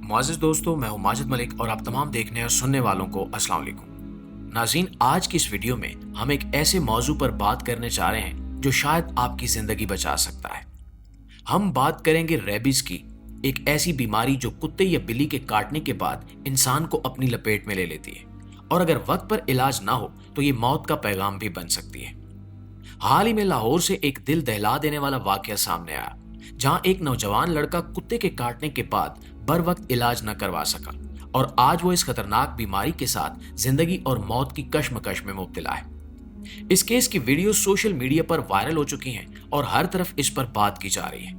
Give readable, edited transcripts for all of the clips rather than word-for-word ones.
मुआज़िज़ दोस्तों, मैं हूं माजिद मलिक और आप तमाम देखने और सुनने वालों को अस्सलाम वालेकुम। नाज़रीन, आज की इस वीडियो में हम एक ऐसे मौजू पर बात करने जा रहे हैं जो शायद आपकी ज़िंदगी बचा सकता है। हम बात करेंगे रेबीज़ की, एक ऐसी बीमारी जो कुत्ते या बिल्ली के काटने के बाद इंसान को अपनी लपेट में ले लेती है और अगर वक्त पर इलाज ना हो तो ये मौत का पैगाम भी बन सकती है। हाल ही में लाहौर से एक दिल दहला देने वाला वाकया सामने आया, जहां एक नौजवान लड़का कुत्ते के काटने के बाद बर वक्त इलाज न करवा सका और आज वो इस खतरनाक बीमारी के साथ जिंदगी और मौत की कश्मकश में मुब्तला है। इस केस की वीडियो सोशल मीडिया पर वायरल हो चुकी हैं और हर तरफ इस पर बात की जा रही है।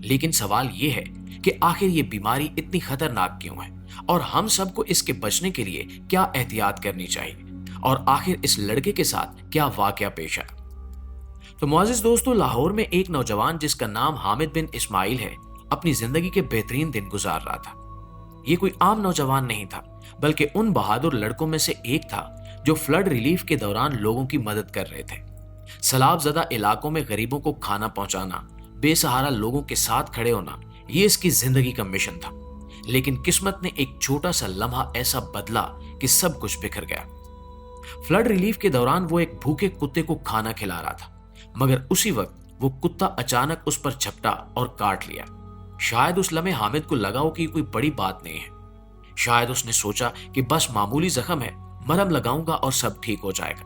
लेकिन सवाल ये है कि आखिर ये बीमारी इतनी खतरनाक क्यों है और हम सबको इसके बचने के लिए क्या एहतियात करनी चाहिए और आखिर इस लड़के के साथ क्या वाकया पेश आया। तो मुआज़िज़ दोस्तों, लाहौर में एक नौजवान जिसका नाम हामिद बिन इस्माइल है अपनी जिंदगी के बेहतरीन दिन गुजार रहा था। ये कोई आम नौजवान नहीं था, बल्कि उन बहादुर लड़कों में से एक था जो फ्लड रिलीफ के दौरान लोगों की मदद कर रहे थे। सैलाब इलाकों में गरीबों को खाना पहुंचाना, बेसहारा लोगों के साथ खड़े होना, ये इसकी जिंदगी का मिशन था। लेकिन किस्मत ने एक छोटा सा लम्हा ऐसा बदला कि सब कुछ बिखर गया। फ्लड रिलीफ के दौरान वो एक भूखे कुत्ते को खाना खिला रहा था, मगर उसी वक्त वो कुत्ता अचानक उस पर झपटा और काट लिया। शायद उस लम्हे हामिद को लगा हो कि कोई बड़ी बात नहीं है। शायद उसने सोचा कि बस मामूली जख्म है, मरहम लगाऊंगा और सब ठीक हो जाएगा।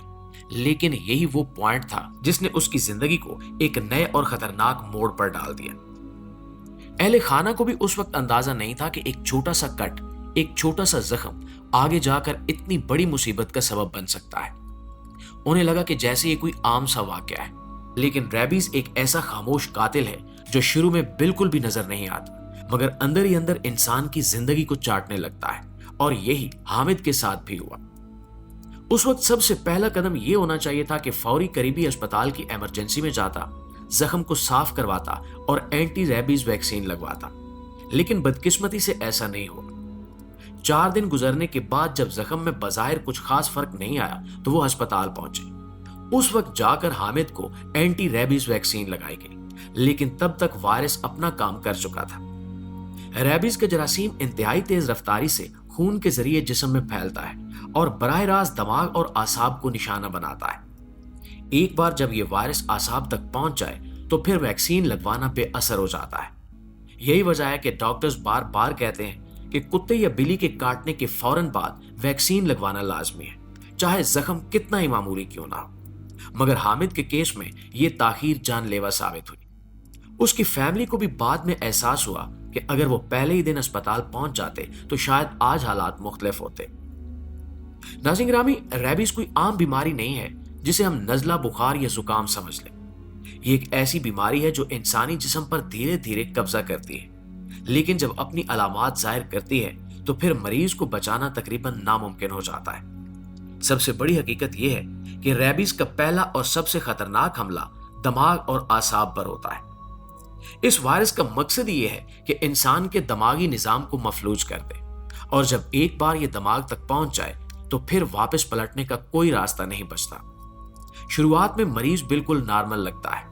लेकिन यही वो पॉइंट था जिसने उसकी जिंदगी को एक नए और खतरनाक मोड़ पर डाल दिया। अहले खाना को भी उस वक्त अंदाजा नहीं था कि एक छोटा सा कट, एक छोटा सा जख्म आगे जाकर इतनी बड़ी मुसीबत का सबब बन सकता है। उन्हें लगा कि जैसे ये कोई आम सा वाकया है, लेकिन रेबीज एक ऐसा खामोश कातिल है जो शुरू में बिल्कुल भी नजर नहीं आता, मगर अंदर ही अंदर इंसान की जिंदगी को चाटने लगता है। और यही हामिद के साथ भी हुआ। उस वक्त सबसे पहला कदम यह होना चाहिए था कि फौरी करीबी अस्पताल की इमरजेंसी में जाता, जख्म को साफ करवाता और एंटी रेबीज वैक्सीन लगवाता। लेकिन बदकिस्मती से ऐसा नहीं हुआ। 4 दिन गुजरने के बाद जब जख्म में बज़ाहिर कुछ खास फर्क नहीं आया तो वो अस्पताल पहुंचे। उस वक्त जाकर हामिद को एंटी रेबीज वैक्सीन लगाई गई, लेकिन तब तक वायरस अपना काम कर चुका था। रेबीज का जरासीम इंतहाई तेज रफ्तारी से खून के जरिए जिस्म में फैलता है और बराह रास्त दिमाग और आसाब को निशाना बनाता है। एक बार जब यह वायरस आसाब तक पहुंच जाए तो फिर वैक्सीन लगवाना बेअसर हो जाता है। यही वजह है कि डॉक्टर्स बार बार कहते हैं कि कुत्ते या बिल्ली के काटने के फौरन बाद वैक्सीन लगवाना लाजमी है, चाहे जख्म कितना ही मामूली क्यों ना हो। मगर हामिद के केस में यह ताखीर जानलेवा साबित हुई। उसकी फैमिली को भी बाद में एहसास हुआ कि अगर वो पहले ही दिन अस्पताल पहुंच जाते तो शायद आज हालात मुख्तलिफ होते। नाज़रीन ग्रामी, रेबीज कोई आम बीमारी नहीं है जिसे हम नज़ला, बुखार या जुकाम समझ लें। ये एक ऐसी बीमारी है जो इंसानी जिस्म पर धीरे धीरे कब्जा करती है, लेकिन जब अपनी अलामात जाहिर करती है तो फिर मरीज को बचाना तकरीबन नामुमकिन हो जाता है। सबसे बड़ी हकीकत यह है कि रेबीज का पहला और सबसे खतरनाक हमला दिमाग और आसाब पर होता है। इस वायरस का मकसद यह है कि इंसान के दिमागी निजाम को मफलूज कर दे, और जब एक बार यह दिमाग तक पहुंच जाए तो फिर वापस पलटने का कोई रास्ता नहीं बचता। शुरुआत में मरीज बिल्कुल नॉर्मल लगता है।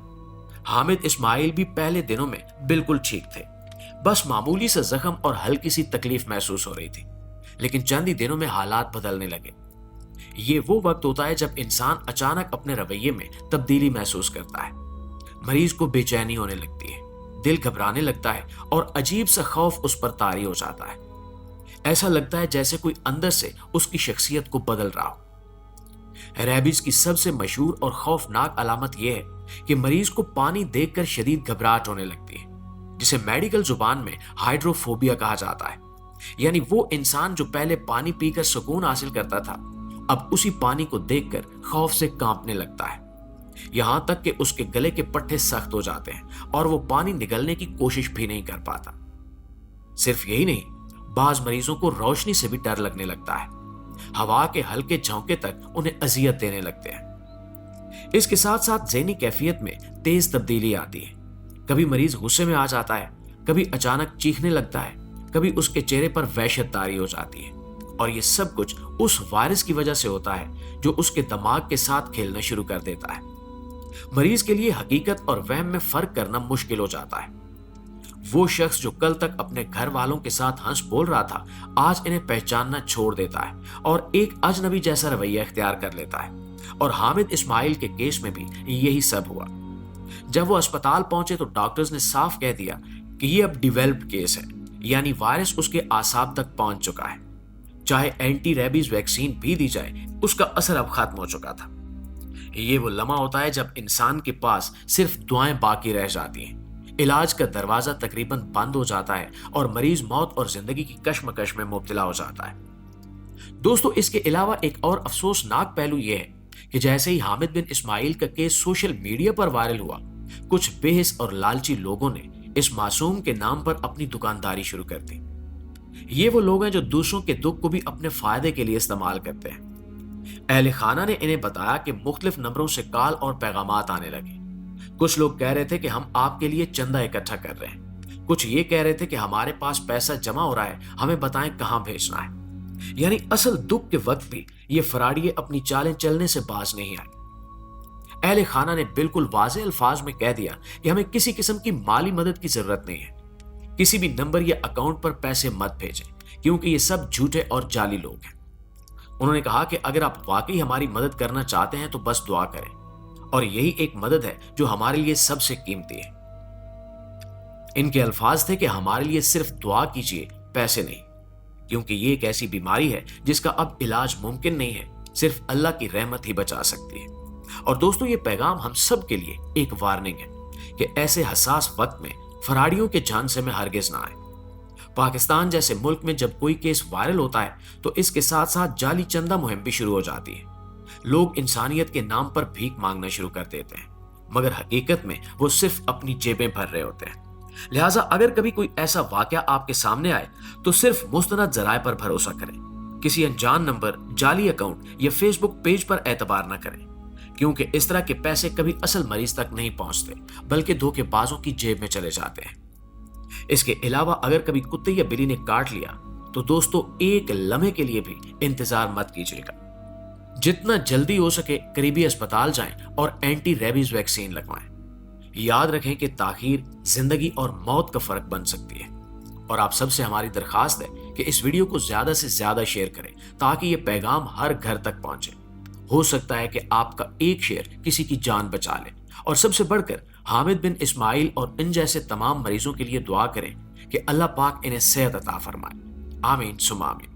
हामिद इस्माइल भी पहले दिनों में बिल्कुल ठीक थे, बस मामूली सा जख्म और हल्की सी तकलीफ महसूस हो रही थी। लेकिन चंद ही दिनों में हालात बदलने लगे। ये वो वक्त होता है जब इंसान अचानक अपने रवैये में तब्दीली महसूस करता है। मरीज को बेचैनी होने लगती है, दिल घबराने लगता है और अजीब सा खौफ उस पर तारी हो जाता है। ऐसा लगता है जैसे कोई अंदर से उसकी शख्सियत को बदल रहा हो। रेबीज की सबसे मशहूर और खौफनाक अलामत यह है कि मरीज को पानी देखकर शदीद घबराहट होने लगती है, जिसे मेडिकल जुबान में हाइड्रोफोबिया कहा जाता है। यानी वो इंसान जो पहले पानी पीकर सुकून हासिल करता था, अब उसी पानी को देखकर खौफ से कांपने लगता है। यहां तक कि उसके गले के पट्टे सख्त हो जाते हैं और वो पानी निगलने की कोशिश भी नहीं कर पाता। सिर्फ यही नहीं, बाज मरीजों को रोशनी से भी डर लगने लगता है। हवा के हल्के झोंके तक उन्हें अजियत देने लगते हैं। इसके साथ साथ ज़हनी कैफियत में तेज तब्दीली आती है। कभी मरीज गुस्से में आ जाता है, कभी अचानक चीखने लगता है, कभी उसके चेहरे पर वहशत तारी हो जाती है। और ये सब कुछ उस वायरस की वजह से होता है जो उसके दिमाग के साथ खेलना शुरू कर देता है। मरीज के लिए हकीकत और वहम में फर्क करना मुश्किल हो जाता है। वो शख्स जो कल तक अपने घर वालों के साथ हंस बोल रहा था, आज इन्हें पहचानना छोड़ देता है और एक अजनबी जैसा रवैया इख्तियार कर लेता है। और हामिद इस्माइल के केस में भी यही सब हुआ। जब वो अस्पताल पहुंचे तो डॉक्टर्स ने साफ कह दिया कि ये अब डेवलप्ड केस है, यानी वायरस उसके आसाब तक पहुंच चुका है। चाहे एंटी रेबीज वैक्सीन भी दी जाए, उसका असर अब खत्म हो चुका था। ये वो लम्हा होता है जब इंसान के पास सिर्फ दुआएं बाकी रह जाती हैं। इलाज का दरवाजा तकरीबन बंद हो जाता है और मरीज मौत और जिंदगी की कश्मकश में मुब्तला हो जाता है। दोस्तों, इसके अलावा एक और अफसोसनाक पहलू यह है कि जैसे ही हामिद बिन इस्माइल का केस सोशल मीडिया पर वायरल हुआ, कुछ बेहिस और लालची लोगों ने इस मासूम के नाम पर अपनी दुकानदारी शुरू कर दी। ये वो लोग हैं जो दूसरों के दुख को भी अपने फायदे के लिए इस्तेमाल करते हैं। अहले खाना ने इन्हें बताया कि मुख्तलिफ नंबरों से कॉल और पैगामात आने लगे। कुछ लोग कह रहे थे कि हम आपके लिए चंदा इकट्ठा कर रहे हैं, कुछ ये कह रहे थे कि हमारे पास पैसा जमा हो रहा है, हमें बताएं कहां भेजना है। यानी असल दुख के वक्त भी ये फराडिये अपनी चालें चलने से बाज नहीं आए। अहले खाना ने बिल्कुल वाज़ेह अल्फाज में कह दिया कि हमें किसी किस्म की माली मदद की जरूरत नहीं है। किसी भी नंबर या अकाउंट पर पैसे मत भेजें, क्योंकि ये सब झूठे और जाली लोग हैं। उन्होंने कहा कि अगर आप वाकई हमारी मदद करना चाहते हैं तो बस दुआ करें, और यही एक मदद है जो हमारे लिए सबसे कीमती है। इनके अल्फाज थे कि हमारे लिए सिर्फ दुआ कीजिए, पैसे नहीं, क्योंकि ये एक ऐसी बीमारी है जिसका अब इलाज मुमकिन नहीं है, सिर्फ अल्लाह की रहमत ही बचा सकती है। और दोस्तों, ये पैगाम हम सब के लिए एक वार्निंग है कि ऐसे हसास वक्त में फराडियों के झांसे में हरगिज ना आए। पाकिस्तान जैसे मुल्क में जब कोई केस वायरल होता है तो इसके साथ साथ जाली चंदा मुहिम भी शुरू हो जाती है। लोग इंसानियत के नाम पर भीख मांगना शुरू कर देते हैं, मगर हकीकत में वो सिर्फ अपनी जेबें भर रहे होते हैं। लिहाजा अगर कभी कोई ऐसा वाकया आपके सामने आए तो सिर्फ मुस्तनद जराए पर भरोसा करें। किसी अनजान नंबर, जाली अकाउंट या फेसबुक पेज पर एतबार न करें, क्योंकि इस तरह के पैसे कभी असल मरीज तक नहीं पहुंचते, बल्कि धोखेबाजों की जेब में चले जाते हैं। इसके अलावा अगर कभी कुत्ते या बिल्ली ने काट लिया तो दोस्तों, एक लम्हे के लिए भी इंतजार मत कीजिएगा। जितना जल्दी हो सके करीबी अस्पताल जाएं और एंटी रेबीज वैक्सीन लगवाएं। याद रखें कि ताखीर जिंदगी और मौत का फर्क बन सकती है। और आप सबसे हमारी दरखास्त है कि इस वीडियो को ज्यादा से ज्यादा शेयर करें ताकि ये पैगाम हर घर तक पहुंचे। हो सकता है कि आपका एक शेयर किसी की जान बचा ले। और सबसे बढ़कर हामिद बिन इस्माइल और इन जैसे तमाम मरीजों के लिए दुआ करें कि अल्लाह पाक इन्हें सेहत अता फरमाए। आमीन सुमा आमीन।